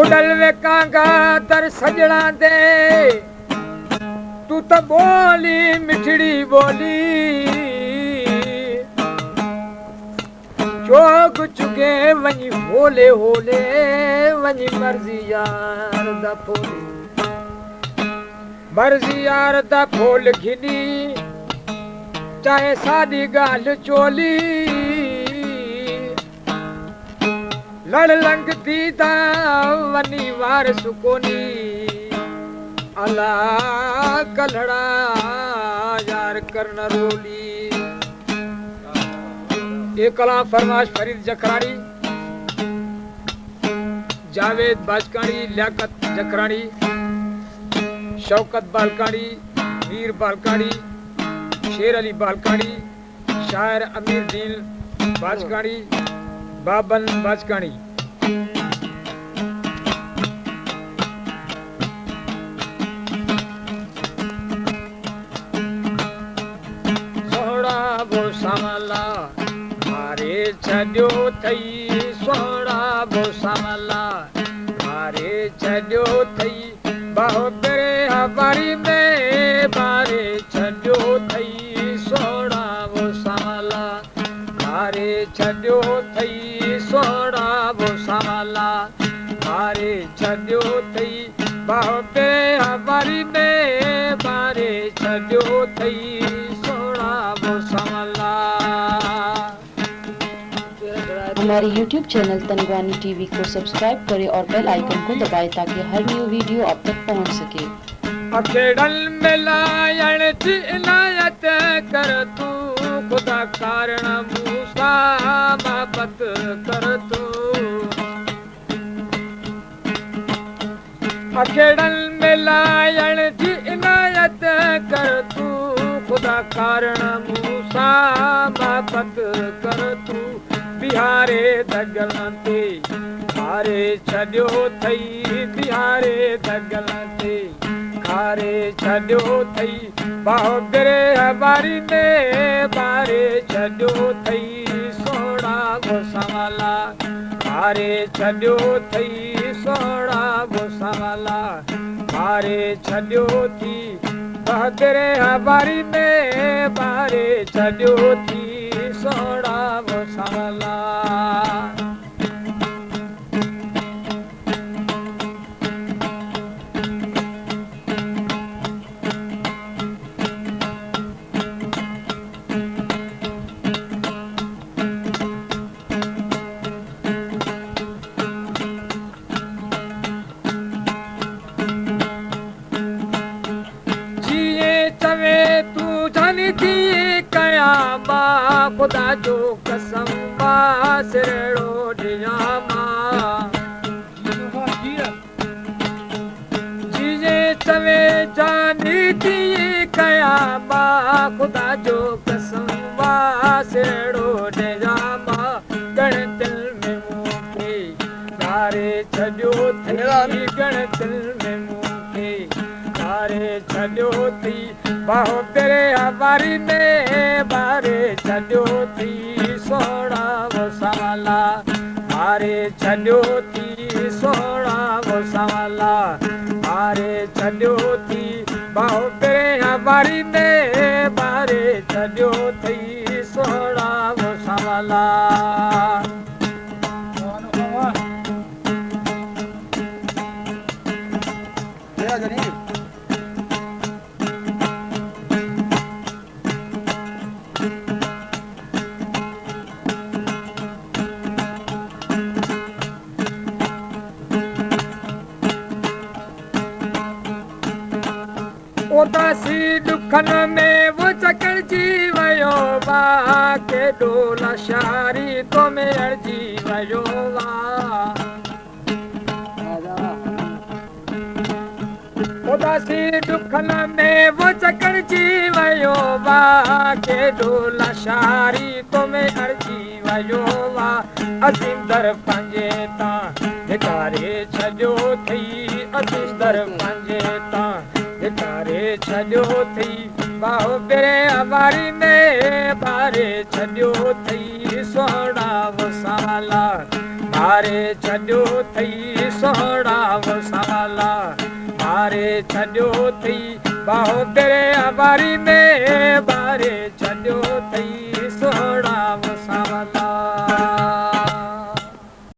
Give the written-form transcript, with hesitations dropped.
उड़ल वे कांगा दर सजड़ा दे तू तो बोली मिठड़ी बोली चोग चुके वनी होले होले वनी मर्जी यार दा फोली मर्जी यार दा फोल खिनी चाहे सादी गाल चोली लड़ लंघती ता वनी वार सुकोनी अला कलड़ा यार करना रोली। ये कलाम फरमाश फरीद जखरानी, जावेद बाजकानी, लियाकत जखरानी, शौकत बालकानी, मीर बालकानी, शेर अली बालकानी, शायर अमीर दीन बाजकानी, बाबन बाजकानी। सोहड़ा वो सामला मारे छड्यो थई, सोहड़ा वो सामला मारे छड्यो थई, बाहो तेरे हवारी में मारे छड्यो थई, सोहड़ा वो सामला मारे छड्यो थई, सोहड़ा वो सामला मारे छड्यो थई, बाहो तेरे हवारी में मारे छड्यो थई, सोहड़ा वो सामला। हमारे YouTube चैनल तनवानी टीवी को सब्सक्राइब करें और बेल आइकन को दबाएं ताकि हर न्यू वीडियो आप तक पहुंच सके। अकेडल मिलायण जी इनायत कर तू खुदा कारण मूसा मोहब्बत कर तू। अकेडल मिलायण जी इनायत कर तू खुदा कारण मूसा मोहब्बत कर तू। बिहारे दगल ते खारे छड्यो थई, बिहारे दगल ते खारे छड्यो थई, बाहो तेरे हवारी में बारे छड्यो थई, सोहड़ा वो सामला मारे छड्यो थई, सोहड़ा वो सामला मारे छड्यो थी, बाहो तेरे हवारी में बारे छड्यो थी, सोहड़ा वो सामला। खुदा जो कसम सिरड़ो डियामा जीजे चवे जानी थी कयामा, खुदा जो कसम सिरड़ो डियामा, गण दिल में मुखे तारे छड्यो थी, गण दिल में मुखे तारे छड्यो थी, बाहो तेरे हवारी में बारे छड्यो थी, सोहड़ा वो सामला मारे छड्यो थी, सोहड़ा वो सामला मारे छड्यो थी, बाहो तेरे हवारी में बारे छड्यो थी, सोहड़ा वो सामला। उदासी दुखन में वो चकड़ जी वयो बा, के डोला शारी तो में अर्जी वयो बा। उदासी दुखन में वो चकड़ जी वयो बा, के डोला शारी तो में अर्जी वयो बा। असीं दर पंजे ता धिकारे छड्यो थई, असीं दर पंजे ता धिकारे छड्यो थई, बाहो बेरे अवारी में बारे छॾियो थई सोहणा वसाला बारे छॾियो थई सोहणा वसाला बारे छॾियो थई बाहो बेरे अवारी में बारे छॾियो थई